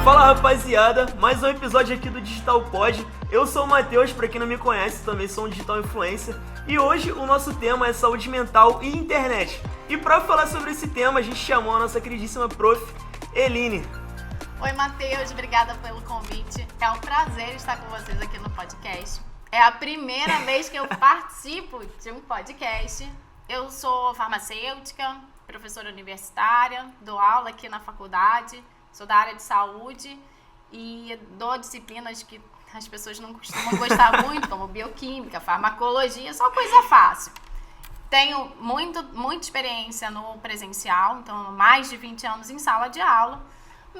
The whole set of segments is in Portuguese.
Fala rapaziada, mais um episódio aqui do Digital Pod. Eu sou o Matheus, pra quem não me conhece, também sou um digital influencer. E hoje o nosso tema é saúde mental e internet. E pra falar sobre esse tema, a gente chamou a nossa queridíssima prof, Eline. Oi Matheus, obrigada pelo convite. É um prazer estar com vocês aqui no podcast. É a primeira vez que eu participo de um podcast. Eu sou farmacêutica, professora universitária, dou aula aqui na faculdade. Sou da área de saúde e dou disciplinas que as pessoas não costumam gostar muito, como bioquímica, farmacologia, só coisa fácil. Tenho muita experiência no presencial, então mais de 20 anos em sala de aula,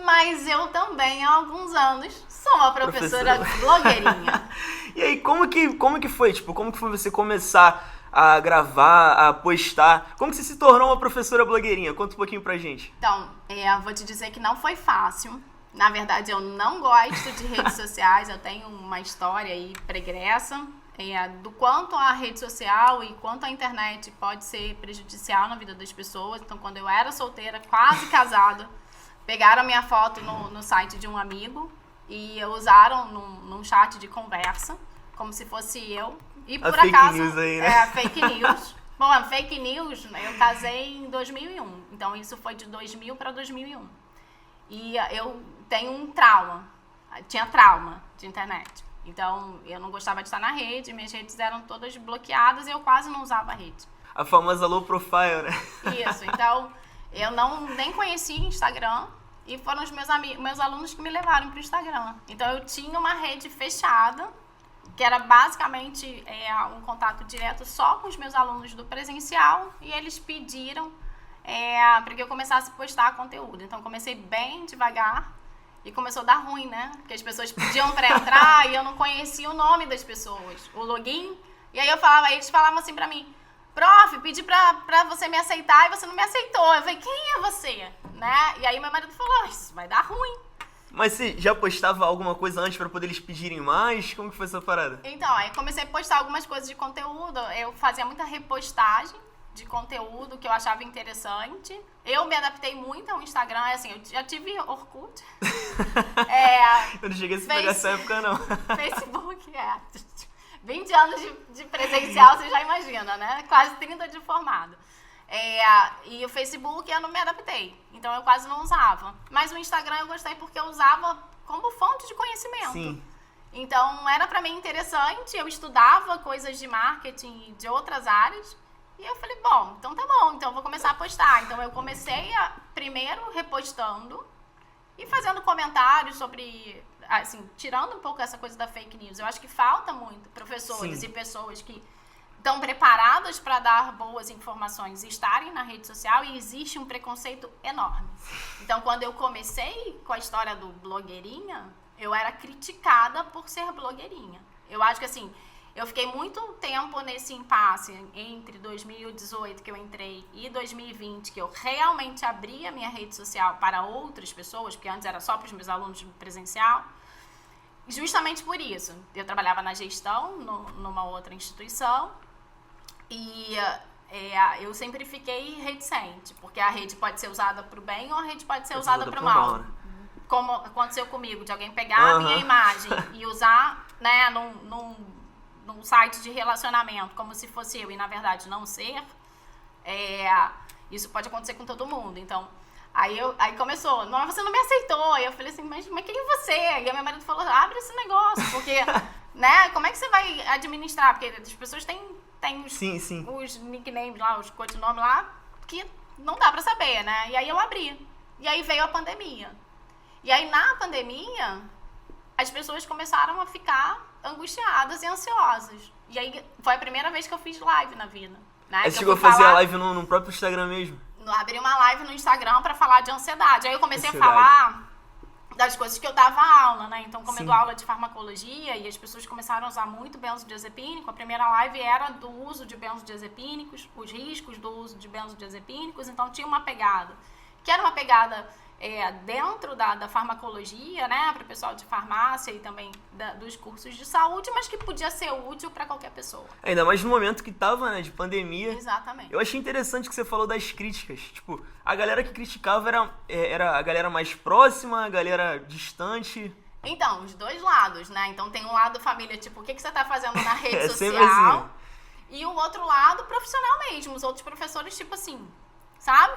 mas eu também há alguns anos sou uma professora blogueirinha. E aí, como que foi? Como que foi você começar a gravar, a postar? Como que você se tornou uma professora blogueirinha? Conta um pouquinho pra gente. Então, vou te dizer que não foi fácil. Na verdade, eu não gosto de redes sociais. Eu tenho uma história aí pregressa do quanto a rede social e quanto a internet pode ser prejudicial na vida das pessoas. Então, quando eu era solteira, quase casada, pegaram minha foto no site de um amigo e usaram num chat de conversa, como se fosse eu. E por fake acaso, news aí, né? Fake news. Bom, fake news, eu casei em 2001. Então, isso foi de 2000 para 2001. E eu tenho um trauma. Tinha trauma de internet. Então, eu não gostava de estar na rede. Minhas redes eram todas bloqueadas e eu quase não usava a rede. A famosa low profile, né? Isso. Então, eu nem conhecia Instagram. E foram os meus alunos que me levaram para o Instagram. Então, eu tinha uma rede fechada, que era basicamente um contato direto só com os meus alunos do presencial, e eles pediram para que eu começasse a postar conteúdo. Então, comecei bem devagar e começou a dar ruim, né? Porque as pessoas pediam para entrar e eu não conhecia o nome das pessoas, o login. E aí eles falavam assim para mim: prof, pedi pra você me aceitar e você não me aceitou. Eu falei: quem é você? Né? E aí meu marido falou: isso vai dar ruim. Mas você já postava alguma coisa antes pra poder eles pedirem mais? Como que foi essa parada? Então, aí comecei a postar algumas coisas de conteúdo. Eu fazia muita repostagem de conteúdo que eu achava interessante. Eu me adaptei muito ao Instagram. Assim, eu já tive Orkut. Eu não cheguei a pegar essa época, não. Facebook, 20 anos de presencial, você já imagina, né? Quase 30 de formado. E o Facebook eu não me adaptei, então eu quase não usava. Mas o Instagram eu gostei porque eu usava como fonte de conhecimento. Sim. Então era pra mim interessante, eu estudava coisas de marketing e de outras áreas. E eu falei: bom, então tá bom, então eu vou começar a postar. Então eu comecei primeiro repostando e fazendo comentários sobre, assim, tirando um pouco essa coisa da fake news. Eu acho que falta muito professores Sim. e pessoas que estão preparadas para dar boas informações e estarem na rede social, e existe um preconceito enorme. Então, quando eu comecei com a história do blogueirinha, eu era criticada por ser blogueirinha. Eu acho que, assim, eu fiquei muito tempo nesse impasse entre 2018, que eu entrei, e 2020, que eu realmente abri a minha rede social para outras pessoas, porque antes era só para os meus alunos presencial. Justamente por isso. Eu trabalhava na gestão, numa outra instituição, e eu sempre fiquei reticente, porque a rede pode ser usada para o bem ou a rede pode ser usada para o mal. Né? Como aconteceu comigo, de alguém pegar a minha imagem e usar, né, num site de relacionamento, como se fosse eu, e na verdade não ser. Isso pode acontecer com todo mundo. Então, aí começou: não, você não me aceitou. E eu falei assim: mas quem é você? E aí meu marido falou: abre esse negócio, porque né, como é que você vai administrar? Porque as pessoas têm os nicknames lá, os codinomes lá, que não dá pra saber, né? E aí eu abri. E aí veio a pandemia. E aí na pandemia, as pessoas começaram a ficar angustiadas e ansiosas. E aí foi a primeira vez que eu fiz live na vida. Né? Você chegou a fazer a live no próprio Instagram mesmo? Abri uma live no Instagram pra falar de ansiedade. Aí eu comecei a falar das coisas que eu dava aula, né? Então, como eu dou aula de farmacologia e as pessoas começaram a usar muito benzodiazepínico, a primeira live era do uso de benzodiazepínicos, os riscos do uso de benzodiazepínicos. Então, tinha uma pegada, que era uma pegada dentro da farmacologia, né, para o pessoal de farmácia e também dos cursos de saúde, mas que podia ser útil para qualquer pessoa. Ainda mais no momento que tava, né, de pandemia. Exatamente. Eu achei interessante que você falou das críticas. Tipo, a galera que criticava era a galera mais próxima, a galera distante. Então, os dois lados, né? Então tem um lado família, tipo, o que você tá fazendo na rede sempre social? assim. E o outro lado profissional mesmo, os outros professores, tipo assim, sabe?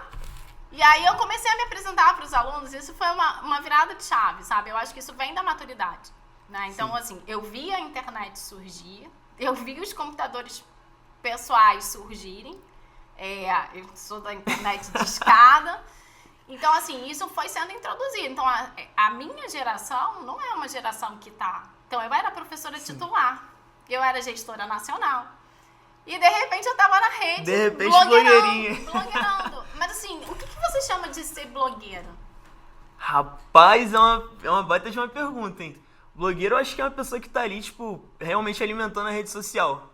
E aí eu comecei a me apresentar para os alunos, e isso foi uma virada de chave, sabe? Eu acho que isso vem da maturidade, né? Então, assim, eu vi a internet surgir, eu vi os computadores pessoais surgirem, eu sou da internet de escada, então, assim, isso foi sendo introduzido. Então, a minha geração não é uma geração que tá... Então, eu era professora titular, eu era gestora nacional. E, de repente, eu tava na rede, de repente, blogueirinha. blogueirando. Mas, assim, o que você chama de ser blogueiro? Rapaz, é uma baita de uma pergunta, hein? Blogueiro, eu acho que é uma pessoa que tá ali, tipo, realmente alimentando a rede social.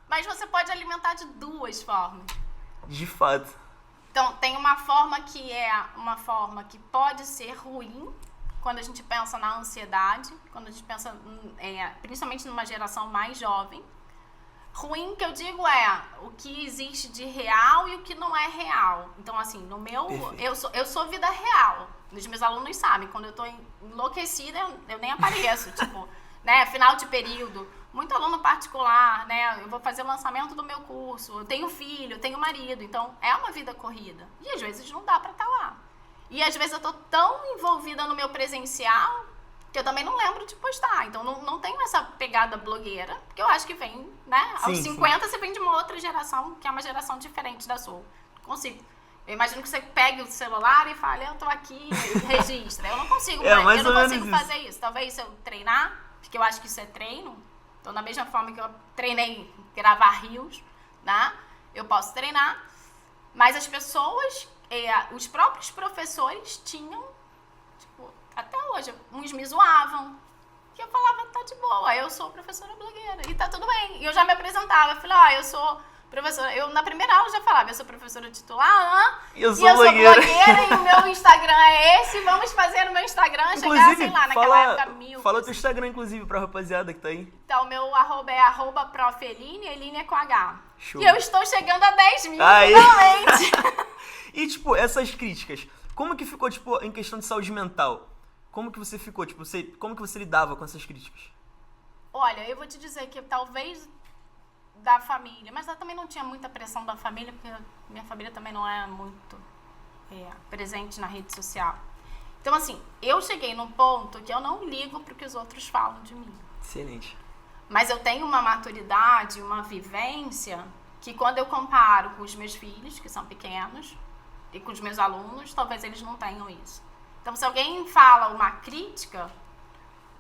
Mas você pode alimentar de duas formas. De fato. Então, tem uma forma que é uma forma que pode ser ruim, quando a gente pensa na ansiedade, quando a gente pensa, principalmente numa geração mais jovem. Ruim que eu digo o que existe de real e o que não é real. Então, assim, no meu... Eu sou vida real. Os meus alunos sabem, quando eu tô enlouquecida, eu nem apareço. Tipo, né, final de período, muito aluno particular, né? Eu vou fazer o lançamento do meu curso, eu tenho filho, eu tenho marido. Então, é uma vida corrida. E às vezes não dá pra estar lá. E às vezes eu tô tão envolvida no meu presencial que eu também não lembro de postar. Então, não tenho essa pegada blogueira, porque eu acho que vem, né? Aos 50 você vem de uma outra geração, que é uma geração diferente da sua. Consigo. Eu imagino que você pegue o celular e fale, eu tô aqui, e registra. Eu não consigo, eu não consigo fazer isso. Talvez se eu treinar, porque eu acho que isso é treino. Então, da mesma forma que eu treinei gravar rios, né? Eu posso treinar. Mas as pessoas, os próprios professores tinham, tipo, até hoje, uns me zoavam. E eu falava, tá de boa, eu sou professora blogueira. E tá tudo bem. E eu já me apresentava. Eu falei, eu sou professora. Eu, na primeira aula, já falava, eu sou professora titular, eu sou blogueira e o meu Instagram é esse. Vamos fazer no meu Instagram, inclusive, chegar, sei lá, naquela época 1000. Fala o teu Instagram, inclusive, pra rapaziada que tá aí. Então, meu arroba é @profeline, Eline é com H. Show. E eu estou chegando a 10 mil, finalmente. E, tipo, essas críticas, como que ficou, tipo, em questão de saúde mental? Como que você ficou, tipo, como que você lidava com essas críticas? Olha, eu vou te dizer que talvez da família, mas eu também não tinha muita pressão da família, porque minha família também não é muito presente na rede social. Então, assim, eu cheguei num ponto que eu não ligo pro que os outros falam de mim. Excelente. Mas eu tenho uma maturidade, uma vivência, que quando eu comparo com os meus filhos, que são pequenos, e com os meus alunos, talvez eles não tenham isso. Então, se alguém fala uma crítica,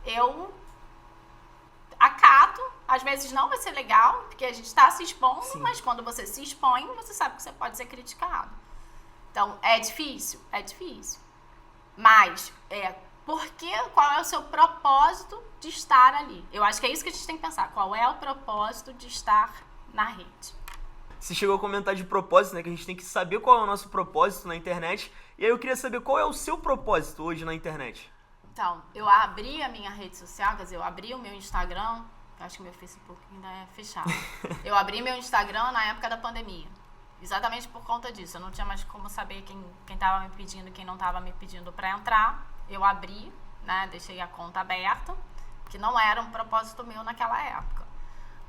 eu acato. Às vezes não vai ser legal, porque a gente está se expondo, sim, mas quando você se expõe, você sabe que você pode ser criticado. Então, é difícil? É difícil. Mas, qual é o seu propósito de estar ali? Eu acho que é isso que a gente tem que pensar. Qual é o propósito de estar na rede? Você chegou a comentar de propósito, né? Que a gente tem que saber qual é o nosso propósito na internet. E aí eu queria saber qual é o seu propósito hoje na internet. Então, eu abri a minha rede social, quer dizer, eu abri o meu Instagram. Acho que meu Facebook ainda é fechado. Eu abri meu Instagram na época da pandemia. Exatamente por conta disso. Eu não tinha mais como saber quem tava me pedindo e quem não tava me pedindo para entrar. Eu abri, né? Deixei a conta aberta, que não era um propósito meu naquela época.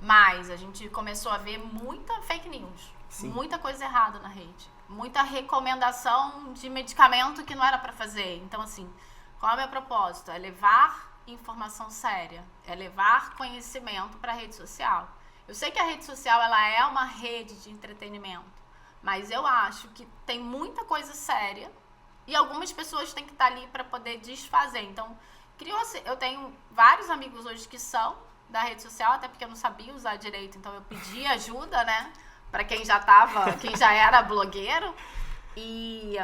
Mas a gente começou a ver muita fake news. Sim. Muita coisa errada na rede. Muita recomendação de medicamento que não era para fazer. Então, assim, qual é o meu propósito? É levar informação séria, é levar conhecimento para a rede social. Eu sei que a rede social ela é uma rede de entretenimento, mas eu acho que tem muita coisa séria e algumas pessoas têm que estar ali para poder desfazer. Então, eu tenho vários amigos hoje que são da rede social, até porque eu não sabia usar direito, então eu pedi ajuda, né, para quem já era blogueiro, e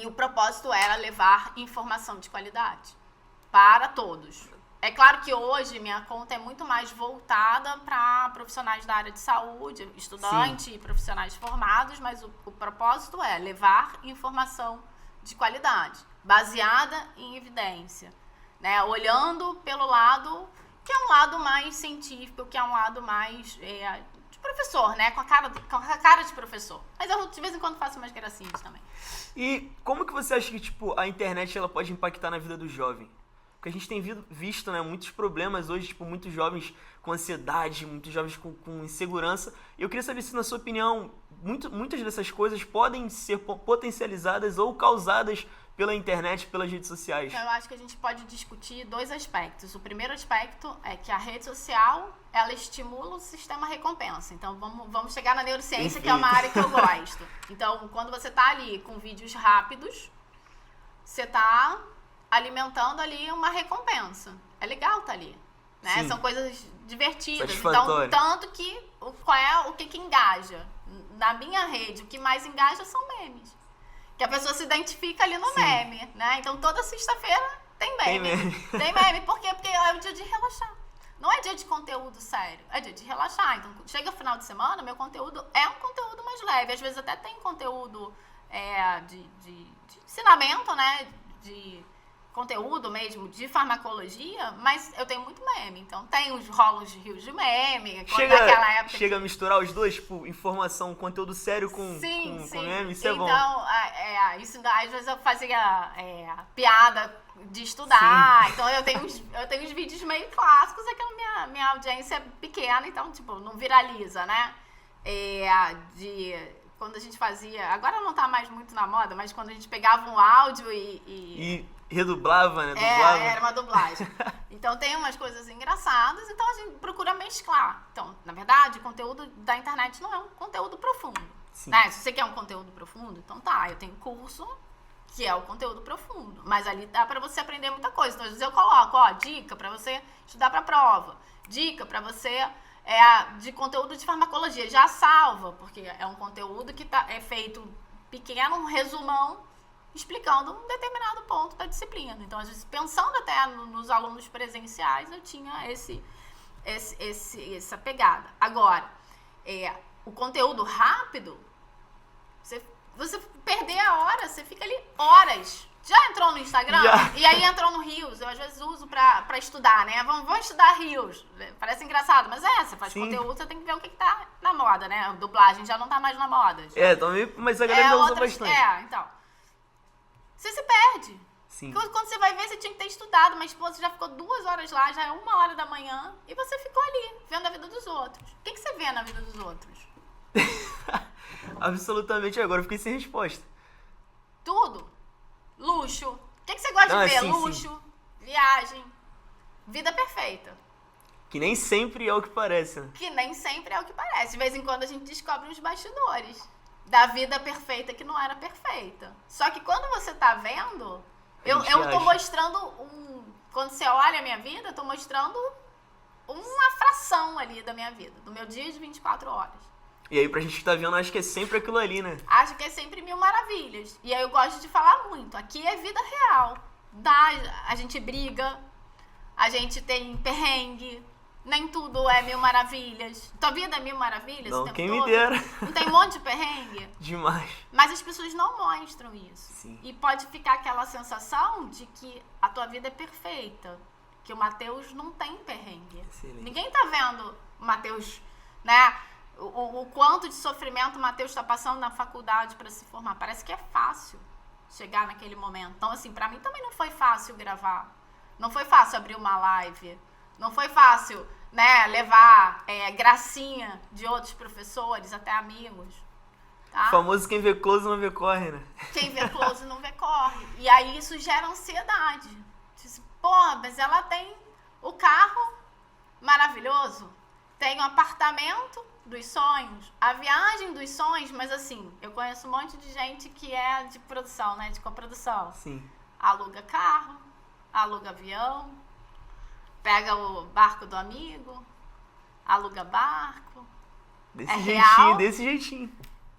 o propósito era levar informação de qualidade para todos. É claro que hoje minha conta é muito mais voltada para profissionais da área de saúde, estudantes, sim, e profissionais formados, mas o propósito é levar informação de qualidade, baseada em evidência, né? Olhando pelo lado que é um lado mais científico, que é um lado mais de professor, né? Com a cara de professor. Mas eu de vez em quando faço umas gracinhas também. E como que você acha que tipo, a internet ela pode impactar na vida do jovem? Porque a gente tem visto, né, muitos problemas hoje, tipo, muitos jovens com ansiedade, muitos jovens com insegurança. E eu queria saber se, na sua opinião, muitas dessas coisas podem ser potencializadas ou causadas pela internet, pelas redes sociais. Então, eu acho que a gente pode discutir 2 aspectos. O primeiro aspecto é que a rede social, ela estimula o sistema recompensa. Então, vamos chegar na neurociência, que é uma área que eu gosto. Então, quando você está ali com vídeos rápidos, você está alimentando ali uma recompensa. É legal estar ali, né? Sim. São coisas divertidas. Então, tanto que o que engaja? Na minha rede, o que mais engaja são memes. Que a pessoa se identifica ali no meme, né? Então, toda sexta-feira tem meme. Tem meme. Por quê? Porque é o dia de relaxar. Não é dia de conteúdo sério, é dia de relaxar. Então, chega o final de semana, meu conteúdo é um conteúdo mais leve. Às vezes até tem conteúdo de ensinamento, né? De conteúdo mesmo, de farmacologia, mas eu tenho muito meme. Então, tem os rolos de rios de meme. Naquela época chega a misturar os dois, tipo, informação, conteúdo sério com meme, isso é bom. Então, isso, às vezes eu fazia piada de estudar. Sim. Então, eu tenho uns vídeos meio clássicos, é que minha audiência é pequena, então, tipo, não viraliza, né? Quando a gente fazia... Agora não tá mais muito na moda, mas quando a gente pegava um áudio e redublava, né? Dublava. Era uma dublagem. Então, tem umas coisas engraçadas, então a gente procura mesclar. Então, na verdade, o conteúdo da internet não é um conteúdo profundo. Né? Se você quer um conteúdo profundo, então tá, eu tenho curso que é o conteúdo profundo. Mas ali dá pra você aprender muita coisa. Então, às vezes eu coloco, dica pra você estudar pra prova. Dica pra você... de conteúdo de farmacologia, já salva, porque é um conteúdo que é feito pequeno, um resumão, explicando um determinado ponto da disciplina. Então, às vezes, pensando até nos alunos presenciais, eu tinha essa pegada. Agora, o conteúdo rápido, você perder a hora, você fica ali horas. Já entrou no Instagram? Já. E aí entrou no Reels. Eu às vezes uso pra estudar, né? Vamos estudar Reels. Parece engraçado, mas você faz conteúdo, você tem que ver o que tá na moda, né? A dublagem já não tá mais na moda. Também, mas a galera usa bastante. Então. Você se perde. Sim. Quando você vai ver, você tinha que ter estudado, mas você já ficou 2 horas lá, já é 1h da manhã, e você ficou ali, vendo a vida dos outros. O que você vê na vida dos outros? Absolutamente, agora eu fiquei sem resposta. Tudo. Luxo. O que você gosta de ver? Luxo, viagem, vida perfeita. Que nem sempre é o que parece, né? Que nem sempre é o que parece. De vez em quando a gente descobre uns bastidores da vida perfeita que não era perfeita. Só que quando você tá vendo, eu tô mostrando quando você olha a minha vida, eu tô mostrando uma fração ali da minha vida, do meu dia de 24 horas. E aí, pra gente que tá vendo, acho que é sempre aquilo ali, né? Acho que é sempre 1000 maravilhas. E aí eu gosto de falar muito. Aqui é vida real. A gente briga, a gente tem perrengue, nem tudo é 1000 maravilhas. Tua vida é 1000 maravilhas não, o tempo quem todo? Me dera. Não tem um monte de perrengue? Demais. Mas as pessoas não mostram isso. Sim. E pode ficar aquela sensação de que a tua vida é perfeita. Que o Matheus não tem perrengue. Excelente. Ninguém tá vendo o Matheus, né? O quanto de sofrimento o Matheus está passando na faculdade para se formar. Parece que é fácil chegar naquele momento. Então, assim, para mim também não foi fácil gravar. Não foi fácil abrir uma live. Não foi fácil, né, levar gracinha de outros professores, até amigos. Tá? O famoso quem vê close não vê corre, né? Quem vê close não vê corre. E aí isso gera ansiedade. Diz, mas ela tem o carro maravilhoso, tem o apartamento dos sonhos, a viagem dos sonhos, mas assim, eu conheço um monte de gente que é de produção, né, de coprodução. Sim. Aluga carro, aluga avião, pega o barco do amigo, aluga barco. Desse jeitinho.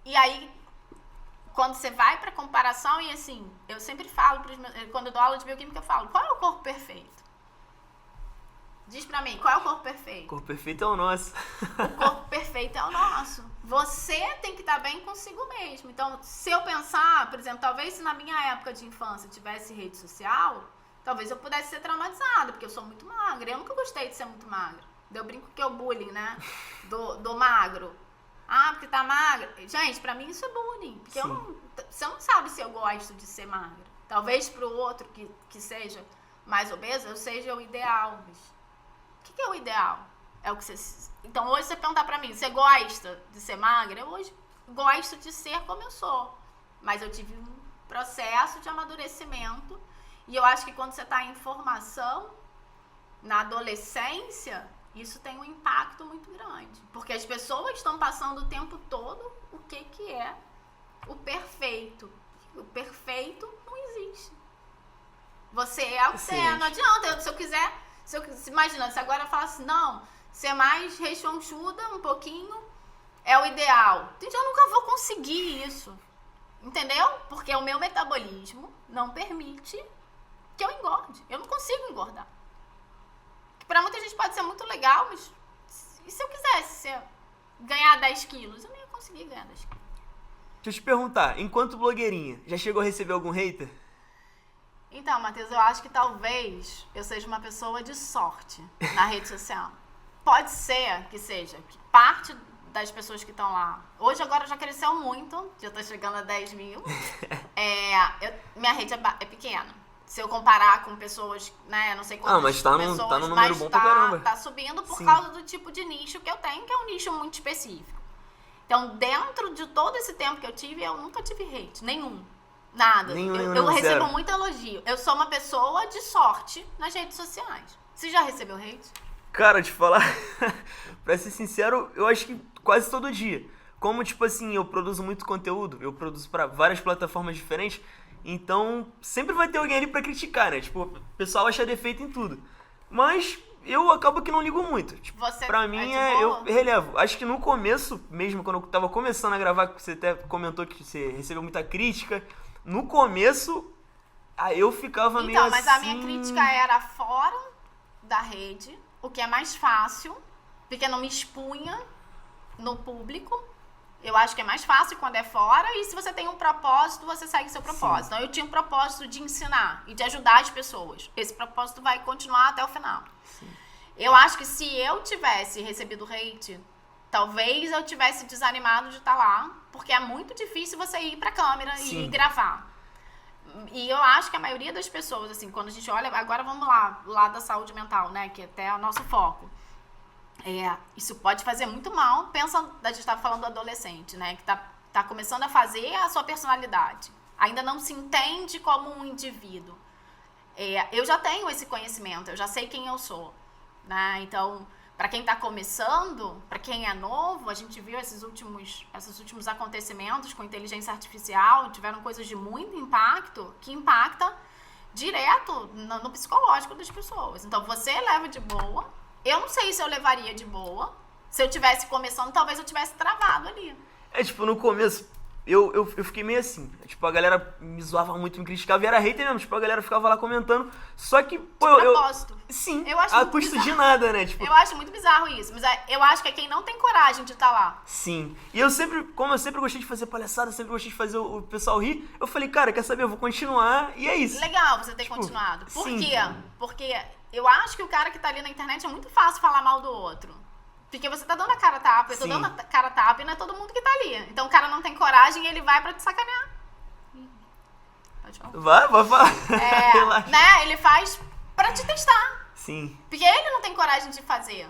E aí, quando você vai pra comparação, e assim, eu sempre falo, quando eu dou aula de bioquímica, eu falo, qual é o corpo perfeito? Diz pra mim, qual é o corpo perfeito? O corpo perfeito é o nosso. O corpo perfeito é o nosso. você tem que estar bem consigo mesmo. Então, se eu pensar, por exemplo, talvez se na minha época de infância tivesse rede social, talvez eu pudesse ser traumatizada, porque eu sou muito magra. Eu nunca gostei de ser muito magra. Eu brinco que é o bullying, né? Do magro. Ah, porque tá magra. Gente, pra mim isso é bullying. Porque você não sabe se eu gosto de ser magra. Talvez pro outro que seja mais obeso, eu seja o ideal. Mas o que é o ideal? É o que você... Então, hoje você perguntar pra mim, você gosta de ser magra? Eu hoje gosto de ser como eu sou. Mas eu tive um processo de amadurecimento. E eu acho que quando você tá em formação, na adolescência, isso tem um impacto muito grande. Porque as pessoas estão passando o tempo todo o que é o perfeito. O perfeito não existe. Você é o que você é. Não adianta. Se eu quiser... Imagina, se agora eu falasse, não, ser mais rechonchuda um pouquinho é o ideal. Gente, eu nunca vou conseguir isso. Entendeu? Porque o meu metabolismo não permite que eu engorde. Eu não consigo engordar. Pra muita gente pode ser muito legal, mas e se eu quisesse ganhar 10 quilos? Eu não ia conseguir ganhar 10 quilos. Deixa eu te perguntar, enquanto blogueirinha, já chegou a receber algum hater? Então, Matheus, eu acho que talvez eu seja uma pessoa de sorte na rede social. Pode ser que seja, que parte das pessoas que estão lá... Hoje, agora, já cresceu muito, já tô chegando a 10 mil. Minha rede é pequena. Se eu comparar com pessoas, né, não sei quantas mas tá pessoas, no número bom pra caramba. Tá subindo por causa do tipo de nicho que eu tenho, que é um nicho muito específico. Então, dentro de todo esse tempo que eu tive, eu nunca tive hate, nenhum. Nada. Eu recebo muito elogio. Eu sou uma pessoa de sorte nas redes sociais. Você já recebeu hate? Cara, te falar, pra ser sincero, eu acho que quase todo dia. Como, tipo assim, eu produzo muito conteúdo, eu produzo pra várias plataformas diferentes, então sempre vai ter alguém ali pra criticar, né? Tipo, o pessoal acha defeito em tudo. Mas eu acabo que não ligo muito. Tipo, pra mim, eu relevo. Acho que no começo, mesmo quando eu tava começando a gravar, você até comentou que você recebeu muita crítica. No começo, eu ficava meio assim... Então, mas a minha crítica era fora da rede, o que é mais fácil, porque não me expunha no público. Eu acho que é mais fácil quando é fora, e se você tem um propósito, você segue seu propósito. Então, eu tinha um propósito de ensinar e de ajudar as pessoas. Esse propósito vai continuar até o final. Sim. Eu acho que se eu tivesse recebido hate, talvez eu tivesse desanimado de estar lá, porque é muito difícil você ir pra câmera e gravar. E eu acho que a maioria das pessoas, assim, quando a gente olha... Agora vamos lá da saúde mental, né? Que até é o nosso foco. Isso pode fazer muito mal. Pensa, a gente estava falando do adolescente, né? Que tá começando a fazer a sua personalidade. Ainda não se entende como um indivíduo. Eu já tenho esse conhecimento, eu já sei quem eu sou, né? Então... Para quem está começando, para quem é novo, a gente viu esses últimos acontecimentos com inteligência artificial, tiveram coisas de muito impacto, que impacta direto no psicológico das pessoas. Então, você leva de boa. Eu não sei se eu levaria de boa. Se eu tivesse começando, talvez eu tivesse travado ali. Tipo, no começo, eu fiquei meio assim. Tipo, a galera me zoava muito, me criticava, e era hater mesmo. Tipo, a galera ficava lá comentando. Só que, pô, sim, eu acho a custo de nada, né? Tipo, eu acho muito bizarro isso. Mas eu acho que é quem não tem coragem de estar lá. Sim. E como eu sempre gostei de fazer palhaçada, sempre gostei de fazer o pessoal rir, eu falei, cara, quer saber? Eu vou continuar e é isso. Legal você ter continuado. Por quê? Porque eu acho que o cara que tá ali na internet é muito fácil falar mal do outro. Porque você tá dando a cara a tapa, eu tô dando a cara a tapa e não é todo mundo que tá ali. Então o cara não tem coragem e ele vai pra te sacanear. Pode falar. Vai falar. Né? Ele faz pra te testar. Sim. Porque ele não tem coragem de fazer.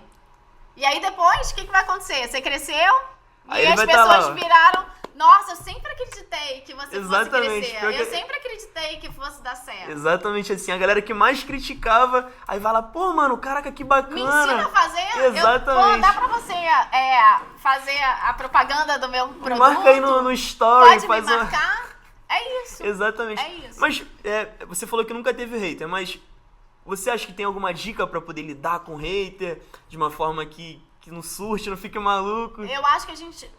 E aí depois, o que vai acontecer? Você cresceu aí e as pessoas viraram... Nossa, eu sempre acreditei que você fosse crescer. Eu sempre acreditei que fosse dar certo. Exatamente assim. A galera que mais criticava, aí vai lá, pô, mano, caraca, que bacana. Me ensina a fazer. Exatamente. Dá pra você fazer a propaganda do meu produto. Marca aí no story. Pode me marcar. É isso. Exatamente. É isso. Mas você falou que nunca teve hater, mas você acha que tem alguma dica pra poder lidar com hater de uma forma que não surte, não fique maluco? Eu acho que a gente...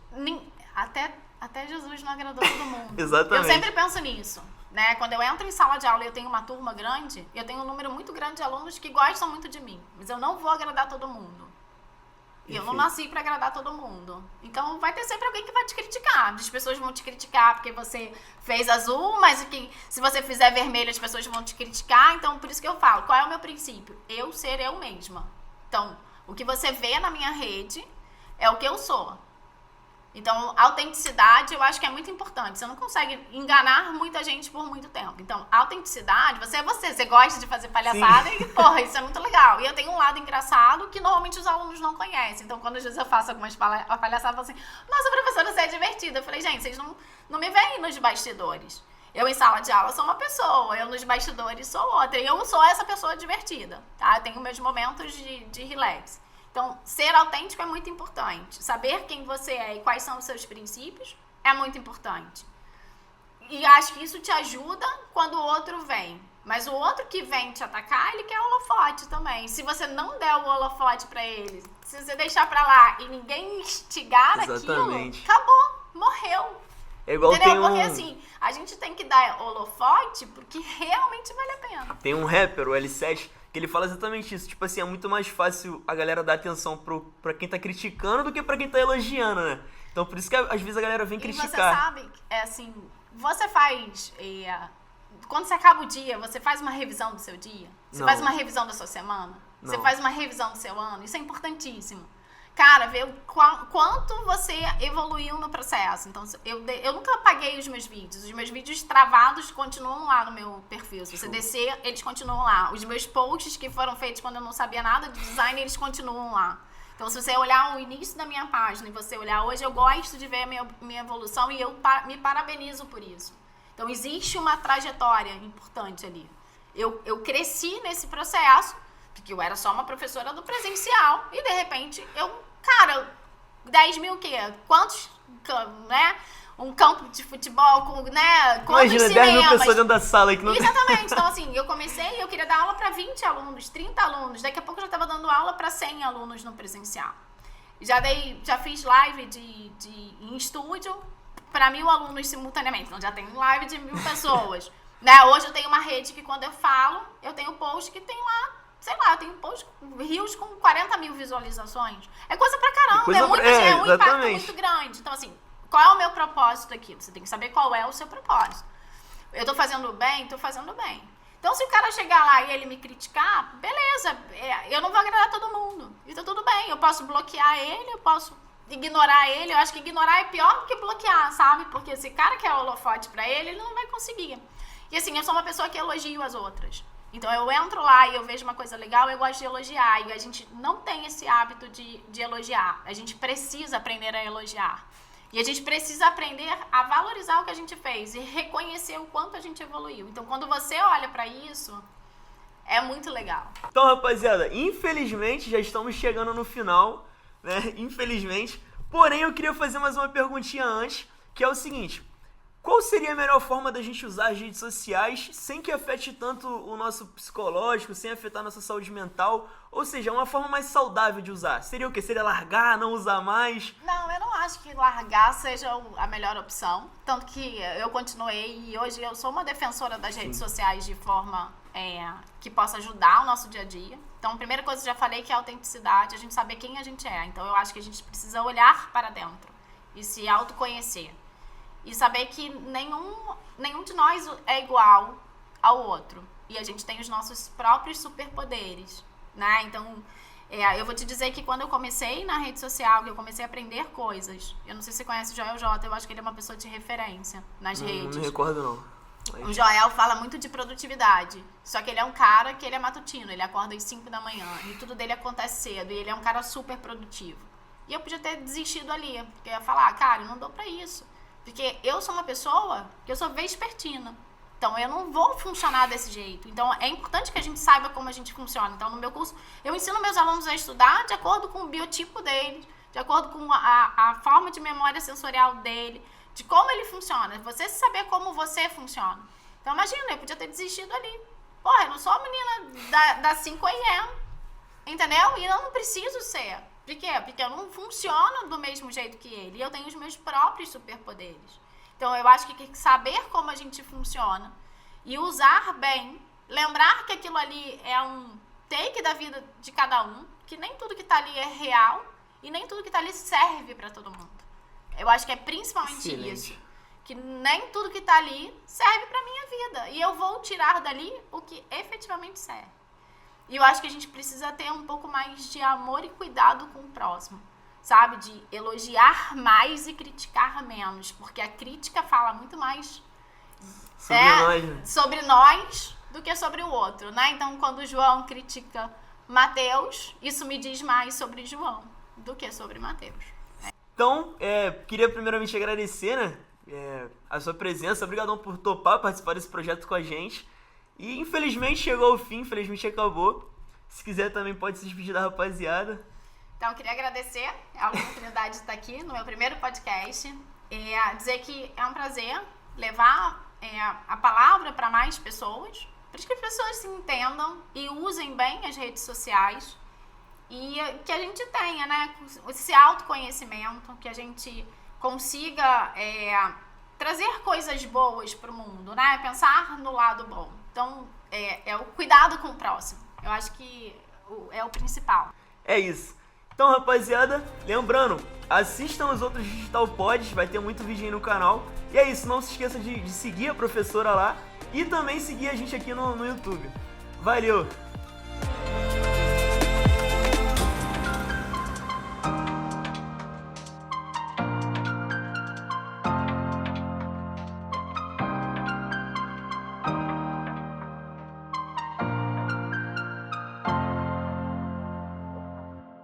Até Jesus não agradou todo mundo. Exatamente. Eu sempre penso nisso, né? Quando eu entro em sala de aula e eu tenho uma turma grande, eu tenho um número muito grande de alunos que gostam muito de mim. Mas eu não vou agradar todo mundo. E eu não nasci pra agradar todo mundo. Então vai ter sempre alguém que vai te criticar. As pessoas vão te criticar porque você fez azul, mas se você fizer vermelho, as pessoas vão te criticar. Então, por isso que eu falo, qual é o meu princípio? Eu ser eu mesma. Então, o que você vê na minha rede é o que eu sou. Então, autenticidade eu acho que é muito importante. Você não consegue enganar muita gente por muito tempo. Então, autenticidade, você é você. Você gosta de fazer palhaçada. Sim. E, porra, isso é muito legal. E eu tenho um lado engraçado que normalmente os alunos não conhecem. Então, quando às vezes eu faço algumas palhaçadas, eu falo assim, nossa, professora, você é divertida. Eu falei, gente, vocês não me veem nos bastidores. Eu em sala de aula sou uma pessoa, eu nos bastidores sou outra. E eu sou essa pessoa divertida, tá? Eu tenho meus momentos de relax. Então, ser autêntico é muito importante. Saber quem você é e quais são os seus princípios é muito importante. E acho que isso te ajuda quando o outro vem. Mas o outro que vem te atacar, ele quer holofote também. Se você não der o holofote pra ele, se você deixar pra lá e ninguém instigar aquilo, acabou, morreu. É igual entendeu? Porque assim, a gente tem que dar holofote porque realmente vale a pena. Tem um rapper, o L7, que ele fala exatamente isso. Tipo assim, é muito mais fácil a galera dar atenção pra quem tá criticando do que pra quem tá elogiando, né? Então por isso que às vezes a galera vem criticar. E você sabe, é assim, você faz... quando você acaba o dia, você faz uma revisão do seu dia? Você faz uma revisão da sua semana? Não. Você faz uma revisão do seu ano? Isso é importantíssimo. Cara, ver quanto você evoluiu no processo. Então, eu nunca apaguei os meus vídeos. Os meus vídeos travados continuam lá no meu perfil. Se você descer, eles continuam lá. Os meus posts que foram feitos quando eu não sabia nada de design, eles continuam lá. Então, se você olhar o início da minha página e você olhar hoje, eu gosto de ver a minha evolução e eu me parabenizo por isso. Então, existe uma trajetória importante ali. Eu cresci nesse processo, porque eu era só uma professora do presencial e, de repente, cara, 10 mil o quê? Quantos, né? Um campo de futebol com, né? Quantos Imagina, cinemas? 10 mil pessoas dentro da sala aí que não... Exatamente. Então, assim, eu comecei, eu queria dar aula para 20 alunos, 30 alunos. Daqui a pouco eu já estava dando aula para 100 alunos no presencial. Já fiz live em estúdio para 1.000 alunos simultaneamente. Então, já tenho live de 1.000 pessoas. Né? Hoje eu tenho uma rede que, quando eu falo, eu tenho post que tem lá, sei lá, eu tenho post rios com 40 mil visualizações. É coisa pra caramba, é um impacto muito grande. Então, assim, qual é o meu propósito aqui? Você tem que saber qual é o seu propósito. Eu tô fazendo bem? Tô fazendo bem. Então, se o cara chegar lá e ele me criticar, beleza, eu não vou agradar todo mundo. E tá tudo bem, eu posso bloquear ele, eu posso ignorar ele. Eu acho que ignorar é pior do que bloquear, sabe? Porque esse cara quer holofote pra ele não vai conseguir. E assim, eu sou uma pessoa que elogio as outras. Então, eu entro lá e eu vejo uma coisa legal, eu gosto de elogiar. E a gente não tem esse hábito de elogiar. A gente precisa aprender a elogiar. E a gente precisa aprender a valorizar o que a gente fez e reconhecer o quanto a gente evoluiu. Então, quando você olha pra isso, é muito legal. Então, rapaziada, infelizmente já estamos chegando no final, né? Infelizmente. Porém, eu queria fazer mais uma perguntinha antes, que é o seguinte: qual seria a melhor forma da gente usar as redes sociais sem que afete tanto o nosso psicológico, sem afetar a nossa saúde mental? Ou seja, uma forma mais saudável de usar. Seria o quê? Seria largar, não usar mais? Não, eu não acho que largar seja a melhor opção. Tanto que eu continuei e hoje eu sou uma defensora das redes sociais de forma que possa ajudar o nosso dia a dia. Então, a primeira coisa que eu já falei que é a autenticidade, a gente saber quem a gente é. Então, eu acho que a gente precisa olhar para dentro e se autoconhecer. E saber que nenhum de nós é igual ao outro. E a gente tem os nossos próprios superpoderes, né? Então, eu vou te dizer que quando eu comecei na rede social, que eu comecei a aprender coisas, eu não sei se você conhece o Joel J, eu acho que ele é uma pessoa de referência nas redes. Não me recordo, não. O Joel fala muito de produtividade, só que ele é um cara que ele é matutino, ele acorda às 5 da manhã e tudo dele acontece cedo, e ele é um cara super produtivo. E eu podia ter desistido ali, porque eu ia falar, cara, eu não dou pra isso. Porque eu sou uma pessoa que eu sou vespertina. Então, eu não vou funcionar desse jeito. Então, é importante que a gente saiba como a gente funciona. Então, no meu curso, eu ensino meus alunos a estudar de acordo com o biotipo deles, de acordo com a forma de memória sensorial dele, de como ele funciona. Você saber como você funciona. Então, imagina, eu podia ter desistido ali. Porra, eu não sou a menina da 5 AM, entendeu? E eu não preciso ser. Por quê? Porque eu não funciono do mesmo jeito que ele. E eu tenho os meus próprios superpoderes. Então, eu acho que saber como a gente funciona e usar bem, lembrar que aquilo ali é um take da vida de cada um, que nem tudo que tá ali é real, E nem tudo que tá ali serve pra todo mundo. Eu acho que é principalmente Excelente. isso. Que nem tudo que tá ali serve pra minha vida. E eu vou tirar dali o que efetivamente serve. E eu acho que a gente precisa ter um pouco mais de amor e cuidado com o próximo. Sabe? De elogiar mais e criticar menos. Porque a crítica fala muito mais sobre nós do que sobre o outro, né? Então, quando o João critica Mateus, isso me diz mais sobre João do que sobre Mateus. Então, queria primeiramente agradecer, né, a sua presença. Obrigadão por topar participar desse projeto com a gente. E infelizmente chegou ao fim, infelizmente acabou. Se quiser também pode se despedir da rapaziada. Então, eu queria agradecer a oportunidade de estar aqui no meu primeiro podcast. Dizer que é um prazer levar a palavra para mais pessoas, para que as pessoas se entendam e usem bem as redes sociais. E que a gente tenha, né, esse autoconhecimento, que a gente consiga trazer coisas boas para o mundo, né? Pensar no lado bom. Então, é o cuidado com o próximo. Eu acho que é o principal. É isso. Então, rapaziada, lembrando, assistam os outros Digital Pods, vai ter muito vídeo aí no canal. E é isso, não se esqueça de seguir a professora lá e também seguir a gente aqui no YouTube. Valeu!